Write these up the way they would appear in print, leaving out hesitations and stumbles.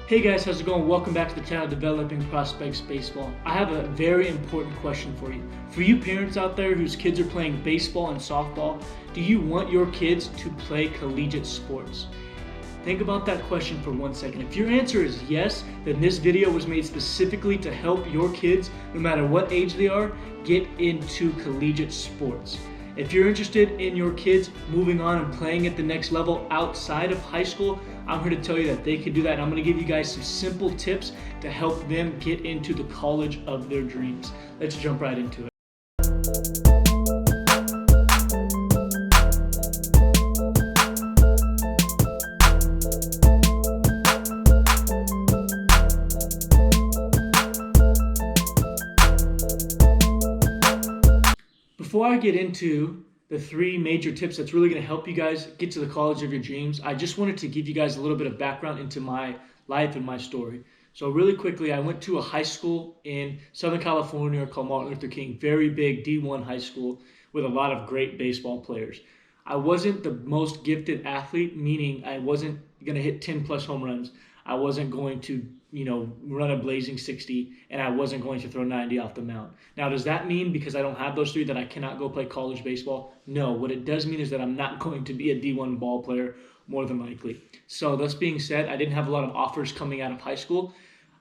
Hey guys, how's it going? Welcome back to the channel Developing Prospects Baseball. I have a very important question for you. For you parents out there whose kids are playing baseball and softball, do you want your kids to play collegiate sports? Think about that question for 1 second. If your answer is yes, then this video was made specifically to help your kids, no matter what age they are, get into collegiate sports. If you're interested in your kids moving on and playing at the next level outside of high school, I'm here to tell you that they can do that, and I'm going to give you guys some simple tips to help them get into the college of their dreams. Let's jump right into it. Before I get into the 3 major tips that's really going to help you guys get to the college of your dreams, I just wanted to give you guys a little bit of background into my life and my story. So really quickly, I went to a high school in Southern California called Martin Luther King, very big D1 high school with a lot of great baseball players. I wasn't the most gifted athlete, meaning I wasn't going to hit 10 plus home runs. I wasn't going to, run a blazing 60, and I wasn't going to throw 90 off the mound. Now, does that mean because I don't have those 3 that I cannot go play college baseball? No, what it does mean is that I'm not going to be a D1 ball player more than likely. So thus being said, I didn't have a lot of offers coming out of high school.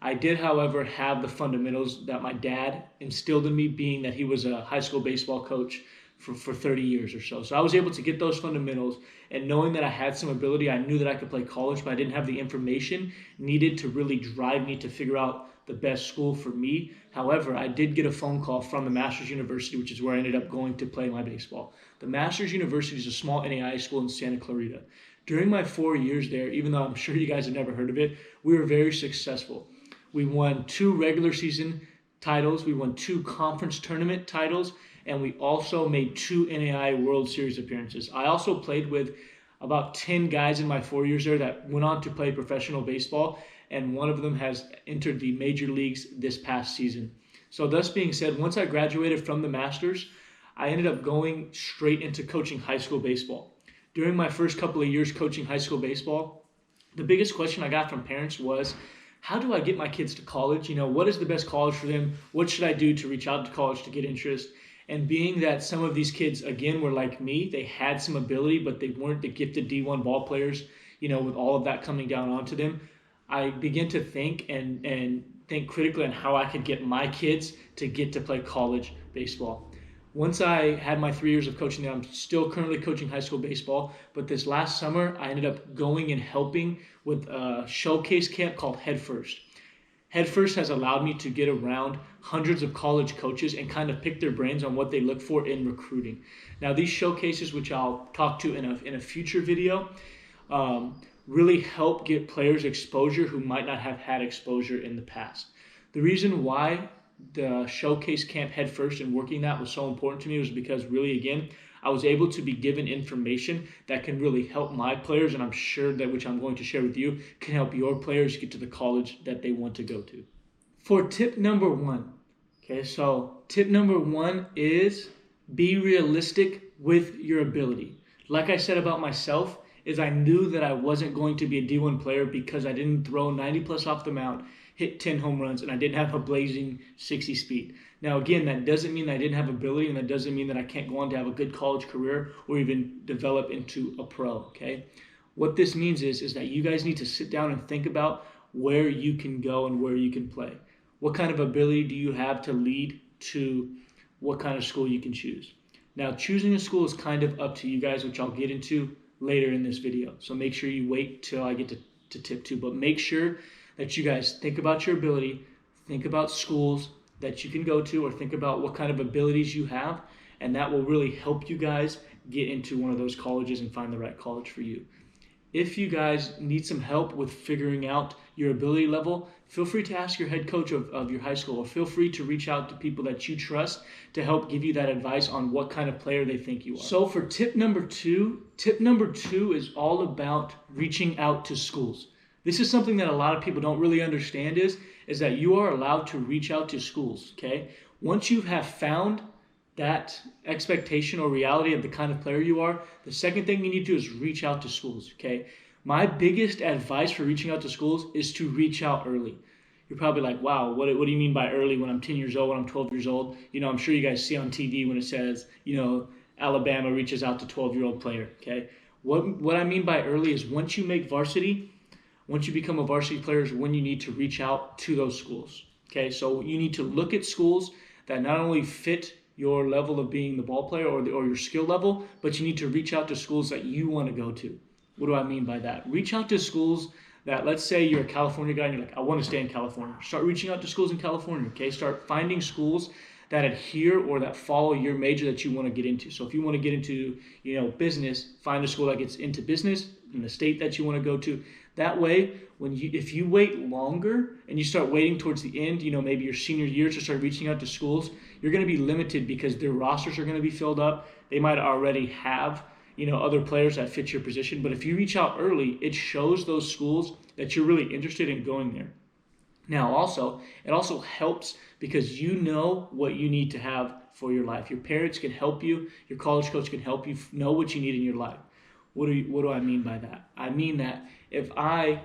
I did, however, have the fundamentals that my dad instilled in me, being that he was a high school baseball coach for 30 years or so. So I was able to get those fundamentals, and knowing that I had some ability, I knew that I could play college, but I didn't have the information needed to really drive me to figure out the best school for me. However, I did get a phone call from the Masters University, which is where I ended up going to play my baseball. The Masters University is a small NAIA school in Santa Clarita. During my 4 years there, even though I'm sure you guys have never heard of it, we were very successful. We won 2 regular season titles, we won 2 conference tournament titles, and we also made 2 NAIA World Series appearances. I also played with about 10 guys in my 4 years there that went on to play professional baseball, and one of them has entered the major leagues this past season. So thus being said, once I graduated from the Masters, I ended up going straight into coaching high school baseball. During my first couple of years coaching high school baseball, the biggest question I got from parents was, how do I get my kids to college? What is the best college for them? What should I do to reach out to college to get interest? And being that some of these kids, again, were like me, they had some ability, but they weren't the gifted D1 ball players, with all of that coming down onto them, I began to think and think critically on how I could get my kids to get to play college baseball. Once I had my 3 years of coaching there, I'm still currently coaching high school baseball, but this last summer, I ended up going and helping with a showcase camp called Head First. Head First has allowed me to get around hundreds of college coaches and kind of pick their brains on what they look for in recruiting. Now, these showcases, which I'll talk to in a future video, really help get players exposure who might not have had exposure in the past. The reason why the showcase camp Head First and working that was so important to me was because really, again, I was able to be given information that can really help my players, and I'm sure that, which I'm going to share with you, can help your players get to the college that they want to go to. For tip number 1, so tip number 1 is be realistic with your ability. Like I said about myself, is I knew that I wasn't going to be a D1 player because I didn't throw 90 plus off the mound, hit 10 home runs, and I didn't have a blazing 60 speed. Now, again, that doesn't mean that I didn't have ability, and that doesn't mean that I can't go on to have a good college career or even develop into a pro, okay? What this means is that you guys need to sit down and think about where you can go and where you can play. What kind of ability do you have to lead to what kind of school you can choose? Now, choosing a school is kind of up to you guys, which I'll get into later in this video. So make sure you wait till I get to tip 2, but make sure that you guys think about your ability, think about schools that you can go to, or think about what kind of abilities you have, and that will really help you guys get into one of those colleges and find the right college for you. If you guys need some help with figuring out your ability level, feel free to ask your head coach of your high school, or feel free to reach out to people that you trust to help give you that advice on what kind of player they think you are. So for tip number 2 is all about reaching out to schools. This is something that a lot of people don't really understand is that you are allowed to reach out to schools, okay? Once you have found that expectation or reality of the kind of player you are, the second thing you need to do is reach out to schools, okay? My biggest advice for reaching out to schools is to reach out early. You're probably like, wow, what do you mean by early when I'm 10 years old, when I'm 12 years old? I'm sure you guys see on TV when it says, Alabama reaches out to 12-year-old player, okay? What I mean by early is once you make varsity, once you become a varsity player is when you need to reach out to those schools, okay? So you need to look at schools that not only fit your level of being the ball player or your skill level, but you need to reach out to schools that you want to go to. What do I mean by that? Reach out to schools that, let's say you're a California guy and you're like, I want to stay in California. Start reaching out to schools in California, okay? Start finding schools that adhere or that follow your major that you want to get into. So if you want to get into, business, find a school that gets into business in the state that you want to go to. That way, if you wait longer and you start waiting towards the end, maybe your senior year to start reaching out to schools, you're going to be limited because their rosters are going to be filled up. They might already have, other players that fit your position. But if you reach out early, it shows those schools that you're really interested in going there. Now, it also helps because you know what you need to have for your life. Your parents can help you. Your college coach can help you know what you need in your life. What do I mean by that? I mean that if I,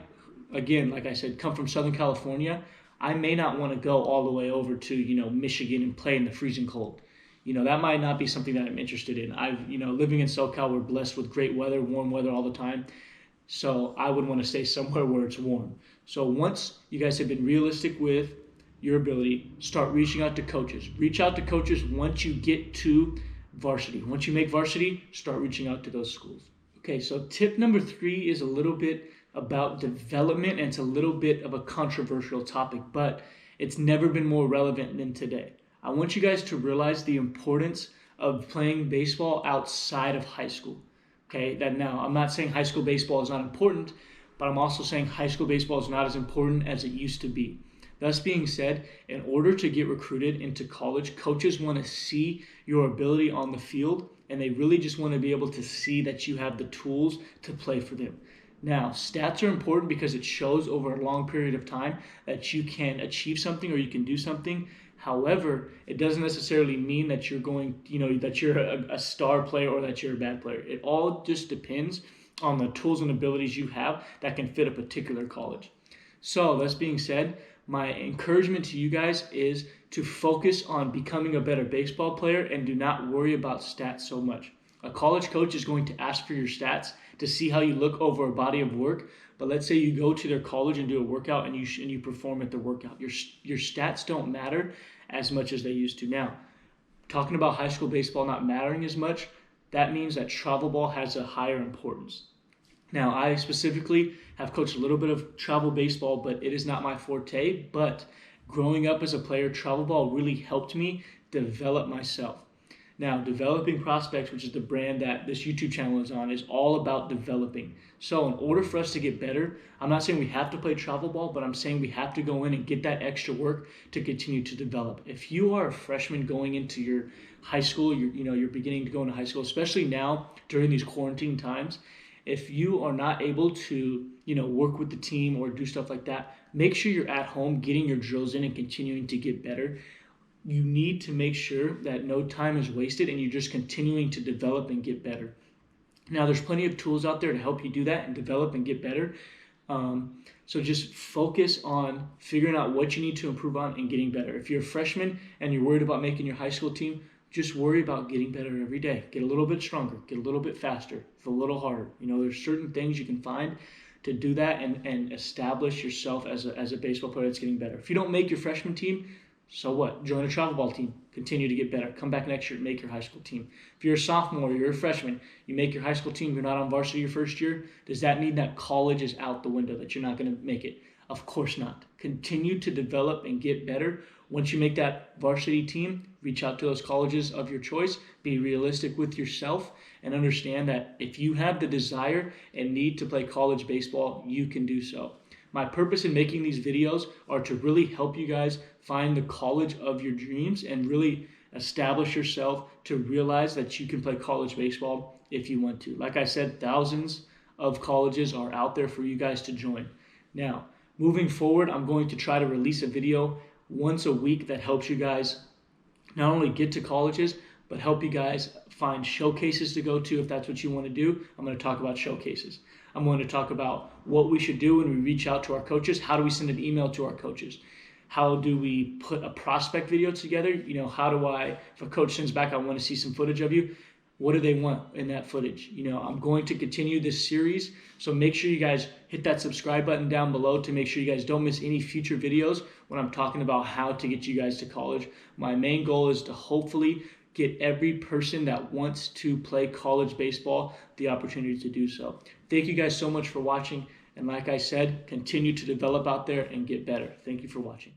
again, like I said, come from Southern California, I may not want to go all the way over to, Michigan and play in the freezing cold. That might not be something that I'm interested in. Living in SoCal, we're blessed with great weather, warm weather all the time. So I would want to stay somewhere where it's warm. So once you guys have been realistic with your ability, start reaching out to coaches. Reach out to coaches once you get to varsity. Once you make varsity, start reaching out to those schools. Okay, so tip number 3 is a little bit about development, and it's a little bit of a controversial topic, but it's never been more relevant than today. I want you guys to realize the importance of playing baseball outside of high school. Okay, that now I'm not saying high school baseball is not important, but I'm also saying high school baseball is not as important as it used to be. Thus being said, in order to get recruited into college, coaches want to see your ability on the field, and they really just want to be able to see that you have the tools to play for them. Now, stats are important because it shows over a long period of time that you can achieve something or you can do something. However, it doesn't necessarily mean that you're that you're a star player or that you're a bad player. It all just depends on the tools and abilities you have that can fit a particular college. So, that being said, my encouragement to you guys is to focus on becoming a better baseball player and do not worry about stats so much. A college coach is going to ask for your stats to see how you look over a body of work. But let's say you go to their college and do a workout and you perform at the workout. Your stats don't matter as much as they used to. Now, talking about high school baseball not mattering as much, that means that travel ball has a higher importance. Now, I specifically have coached a little bit of travel baseball, but it is not my forte. But growing up as a player, travel ball really helped me develop myself. Now, Developing Prospects, which is the brand that this YouTube channel is on, is all about developing. So in order for us to get better, I'm not saying we have to play travel ball, but I'm saying we have to go in and get that extra work to continue to develop. If you are a freshman going into your high school, you're beginning to go into high school, especially now during these quarantine times, if you are not able to, work with the team or do stuff like that, make sure you're at home getting your drills in and continuing to get better. You need to make sure that no time is wasted and you're just continuing to develop and get better. Now, there's plenty of tools out there to help you do that and develop and get better. So just focus on figuring out what you need to improve on and getting better. If you're a freshman and you're worried about making your high school team, just worry about getting better every day. Get a little bit stronger, get a little bit faster, it's a little harder. There's certain things you can find to do that and establish yourself as a baseball player that's getting better. If you don't make your freshman team, so what? Join a travel ball team. Continue to get better. Come back next year and make your high school team. If you're a sophomore, you're a freshman, you make your high school team, you're not on varsity your first year, does that mean that college is out the window, that you're not going to make it? Of course not. Continue to develop and get better. Once you make that varsity team, reach out to those colleges of your choice. Be realistic with yourself and understand that if you have the desire and need to play college baseball, you can do so. My purpose in making these videos are to really help you guys find the college of your dreams and really establish yourself to realize that you can play college baseball if you want to. Like I said, thousands of colleges are out there for you guys to join. Now, moving forward, I'm going to try to release a video once a week that helps you guys not only get to colleges, but help you guys find showcases to go to if that's what you want to do. I'm going to talk about showcases. I'm going to talk about what we should do when we reach out to our coaches. How do we send an email to our coaches? How do we put a prospect video together? If a coach sends back, I want to see some footage of you. What do they want in that footage? I'm going to continue this series, so make sure you guys hit that subscribe button down below to make sure you guys don't miss any future videos when I'm talking about how to get you guys to college. My main goal is to hopefully get every person that wants to play college baseball the opportunity to do so. Thank you guys so much for watching, and like I said, continue to develop out there and get better. Thank you for watching.